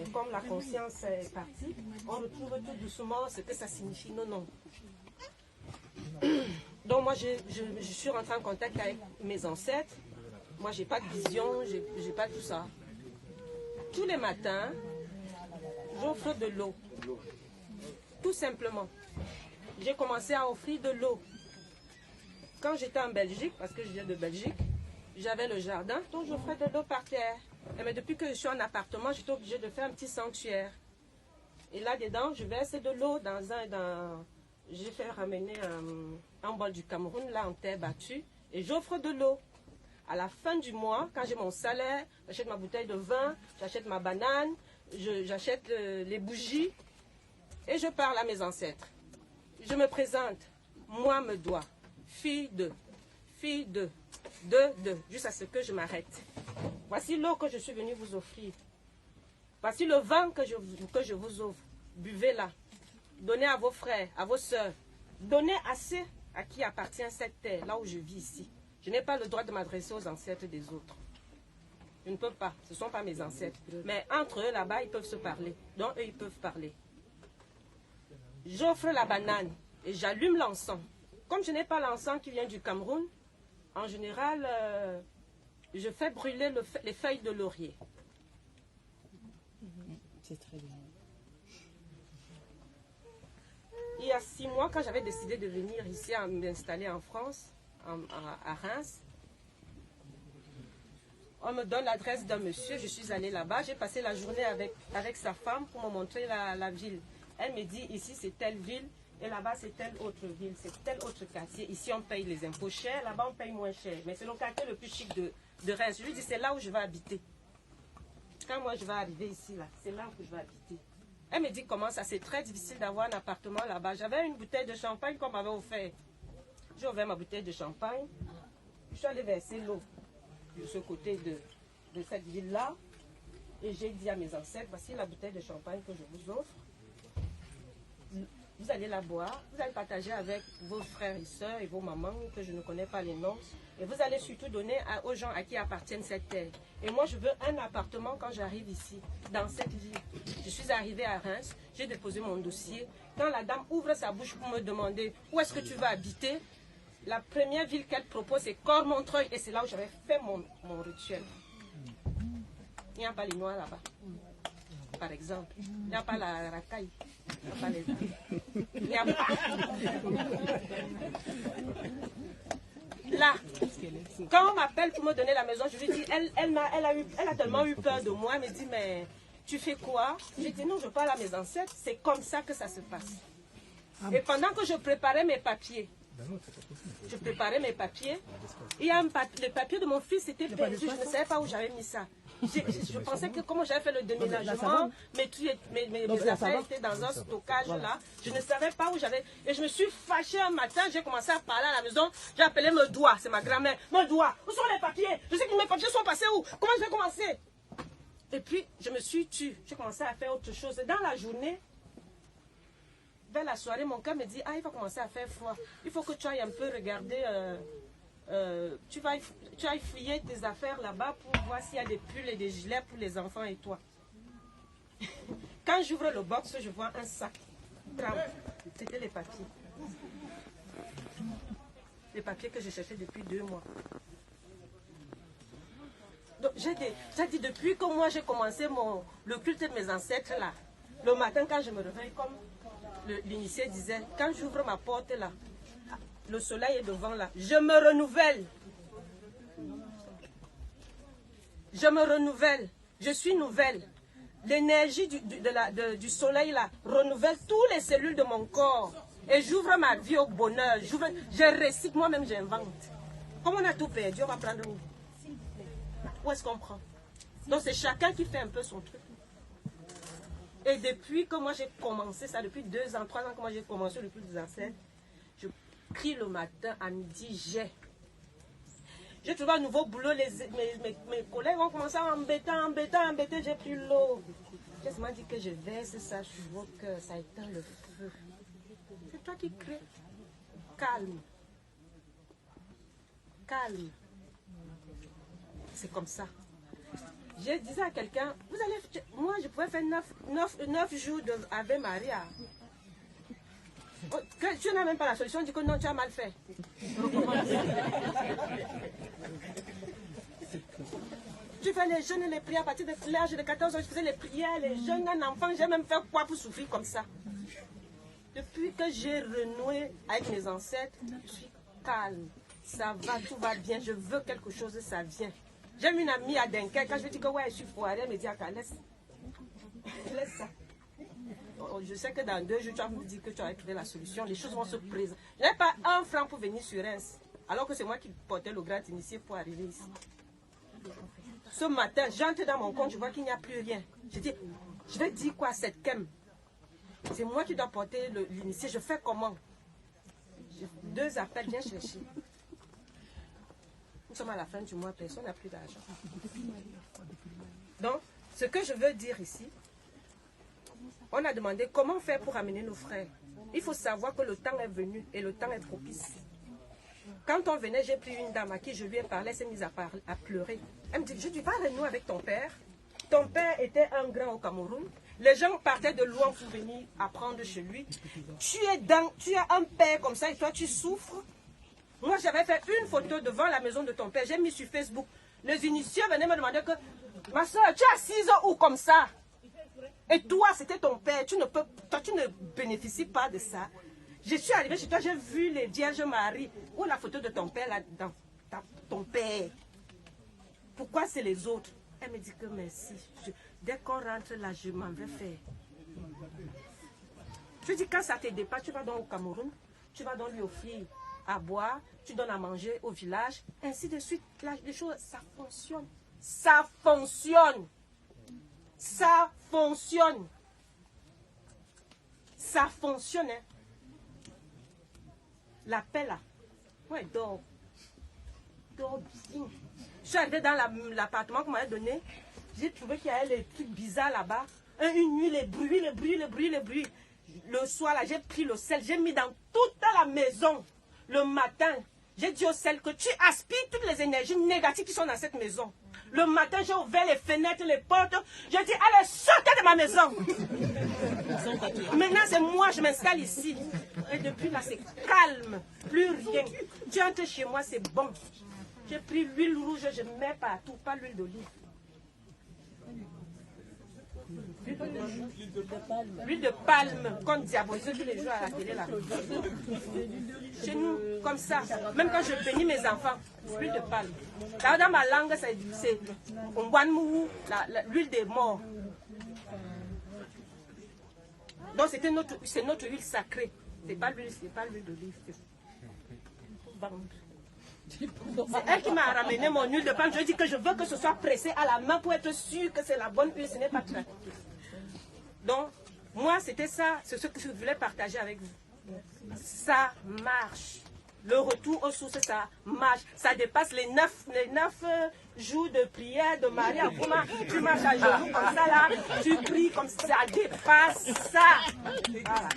Et comme la conscience est partie, on retrouve tout doucement ce que ça signifie. Non, non. Donc moi, je suis rentrée en contact avec mes ancêtres. Moi, j'ai pas de vision, j'ai pas tout ça. Tous les matins, j'offre de l'eau. Tout simplement. J'ai commencé à offrir de l'eau. Quand j'étais en Belgique, parce que je viens de Belgique, j'avais le jardin, donc j'offrais de l'eau par terre. Mais depuis que je suis en appartement, j'étais obligée de faire un petit sanctuaire. Et là-dedans, je verse de l'eau j'ai fait ramener un bol du Cameroun, là, en terre battue, et j'offre de l'eau. À la fin du mois, quand j'ai mon salaire, j'achète ma bouteille de vin, j'achète ma banane, j'achète les bougies, et je parle à mes ancêtres. Je me présente, moi me dois, fille de, jusqu'à ce que je m'arrête. Voici l'eau que je suis venue vous offrir. Voici le vin que je vous offre. Buvez-la. Donnez à vos frères, à vos sœurs. Donnez assez à qui appartient cette terre, là où je vis ici. Je n'ai pas le droit de m'adresser aux ancêtres des autres. Je ne peux pas. Ce ne sont pas mes ancêtres. Mais entre eux, là-bas, ils peuvent se parler. Donc, eux, ils peuvent parler. J'offre la banane et j'allume l'encens. Comme je n'ai pas l'encens qui vient du Cameroun, en général, je fais brûler les feuilles de laurier. C'est très bien. Il y a 6 mois, quand j'avais décidé de venir ici, à m'installer en France, à Reims, on me donne l'adresse d'un monsieur, je suis allée là-bas, j'ai passé la journée avec sa femme pour me montrer la ville. Elle me dit, ici c'est telle ville, et là-bas c'est telle autre ville, c'est tel autre quartier. Ici on paye les impôts chers, là-bas on paye moins cher. Mais c'est le quartier le plus chic de Reims. Je lui dis, c'est là où je vais habiter. Quand moi je vais arriver ici, là, c'est là où je vais habiter. Elle me dit, comment ça, c'est très difficile d'avoir un appartement là-bas. J'avais une bouteille de champagne qu'on m'avait offert. J'ai ouvert ma bouteille de champagne. Je suis allée verser l'eau de ce côté de cette ville-là. Et j'ai dit à mes ancêtres, voici la bouteille de champagne que je vous offre. Vous allez la boire, vous allez partager avec vos frères et sœurs et vos mamans, que je ne connais pas les noms. Et vous allez surtout donner aux gens à qui appartiennent cette terre. Et moi, je veux un appartement quand j'arrive ici, dans cette ville. Je suis arrivée à Reims, j'ai déposé mon dossier. Quand la dame ouvre sa bouche pour me demander où est-ce que tu vas habiter, la première ville qu'elle propose, c'est Cormontreuil. Et c'est là où j'avais fait mon rituel. Il n'y a pas les Noirs là-bas, par exemple. Il n'y a pas la racaille. Il n'y a pas les... Il n'y a pas... Là, quand on m'appelle pour me donner la maison, je lui dis, elle a tellement eu peur de moi, elle me dit, mais tu fais quoi? Je dis, non, je parle à mes ancêtres, c'est comme ça que ça se passe. Et pendant que je préparais mes papiers, il y a le papier de mon fils était perdu, je ne savais pas où j'avais mis ça. Je pensais que comme j'avais fait le déménagement, mes affaires étaient dans un stockage là. Je ne savais pas où j'avais. Et je me suis fâchée un matin, j'ai commencé à parler à la maison. J'ai appelé me doigt, c'est ma grand-mère. Me doigt, où sont les papiers? Je sais que mes papiers sont passés où? Comment je vais commencer? Et puis je me suis tue. J'ai commencé à faire autre chose. Et dans la journée, vers la soirée, mon cœur me dit, ah, il va commencer à faire froid. Il faut que tu ailles un peu regarder. Tu ailles fouiller tes affaires là-bas pour voir s'il y a des pulls et des gilets pour les enfants et toi. Quand j'ouvre le box, je vois un sac. C'était les papiers. Les papiers que j'ai cherchés depuis 2 mois. Donc j'ai dit, depuis que moi j'ai commencé le culte de mes ancêtres là, le matin quand je me réveille, comme l'initié disait, quand j'ouvre ma porte là, le soleil est devant là, je me renouvelle. Je me renouvelle. Je suis nouvelle. L'énergie du soleil là renouvelle toutes les cellules de mon corps. Et j'ouvre ma vie au bonheur. Je récite, moi-même j'invente. Comme on a tout perdu, on va prendre où? Où est-ce qu'on prend? Donc c'est chacun qui fait un peu son truc. Et depuis que moi j'ai commencé ça, depuis 2 ans, 3 ans que moi j'ai commencé le culte des ancêtres, je crie le matin, à midi, j'ai trouvé un nouveau boulot, mes collègues ont commencé à embêter, j'ai pris l'eau. J'ai seulement dit que je verse ça sur vos cœurs, ça éteint le feu. C'est toi qui crées. Calme. Calme. C'est comme ça. Je disais à quelqu'un, moi je pouvais faire 9 jours de Ave Maria. Tu n'as même pas la solution, tu dis que non, tu as mal fait. Tu fais les jeûnes et les prières à partir de l'âge de 14 ans, je faisais les prières, les jeûnes, un enfant, j'ai même fait quoi pour souffrir comme ça? Depuis que j'ai renoué avec mes ancêtres, je suis calme, ça va, tout va bien, je veux quelque chose, ça vient. J'ai une amie à Dunkerque, quand je lui dis que ouais, je suis foirée, elle me dit, laisse ça. Je sais que dans 2 jours, tu vas me dire que tu as trouvé la solution, les choses vont se présenter. Je n'ai pas 1 franc pour venir sur Reims, alors que c'est moi qui portais le grand initié pour arriver ici. Ce matin, j'entre dans mon compte, je vois qu'il n'y a plus rien. Je dis, je vais dire quoi à cette Kem? C'est moi qui dois porter l'initié, je fais comment? 2 appels, viens chercher. Nous sommes à la fin du mois, personne n'a plus d'argent. Donc, ce que je veux dire ici, on a demandé comment faire pour amener nos frères. Il faut savoir que le temps est venu et le temps est propice. Quand on venait, j'ai pris une dame à qui je lui ai parlé, elle s'est mise à pleurer. Elle me dit, je dis, va renouer avec ton père. Ton père était un grand au Cameroun. Les gens partaient de loin pour venir apprendre chez lui. Tu as un père comme ça et toi tu souffres. Moi j'avais fait une photo devant la maison de ton père. J'ai mis sur Facebook. Les initiés venaient me demander que, ma soeur, tu es assise où comme ça? Et toi c'était ton père. Toi tu ne bénéficies pas de ça. Je suis arrivée chez toi, j'ai vu les Vierges Marie. Où la photo de ton père là-dedans? Ton père. Pourquoi c'est les autres? Elle me dit que merci. Dès qu'on rentre là, je m'en vais faire. Je dis, quand ça te dépasse, tu vas donc au Cameroun, tu vas donc lui offrir à boire, tu donnes à manger au village, ainsi de suite. Là, les choses, ça fonctionne. Ça fonctionne. Ça fonctionne. Ça fonctionne. Hein. La paix là. Ouais, dors. Dors bien. Je suis arrivée dans l'appartement qu'on m'avait donné. J'ai trouvé qu'il y avait des trucs bizarres là-bas. Une nuit, les bruits. Le soir, là, j'ai pris le sel, j'ai mis dans toute la maison. Le matin, j'ai dit au sel que tu aspires toutes les énergies négatives qui sont dans cette maison. Le matin, j'ai ouvert les fenêtres, les portes. J'ai dit, allez, sortez de ma maison. Maintenant, c'est moi, je m'installe ici. Et depuis là, c'est calme. Plus rien. Tu entres chez moi, c'est bon. J'ai pris l'huile rouge, je mets partout, pas l'huile d'olive. L'huile de palme, comme diabolisé tous les jours à la télé là. Chez nous, comme ça. Même quand je bénis mes enfants, l'huile de palme. Là, dans ma langue, c'est l'huile des morts. Donc c'est notre huile sacrée. C'est pas l'huile d'olive. C'est elle qui m'a ramené mon huile de palme. Je dis que je veux que ce soit pressé à la main pour être sûr que c'est la bonne huile, ce n'est pas trafiqué. Donc, moi, c'était ça, c'est ce que je voulais partager avec vous. Ça marche. Le retour aux sources, ça marche. Ça dépasse les 9 jours de prière de Marie. Tu marches à genoux comme ça, là, tu pries comme ça, dépasse ça. Voilà.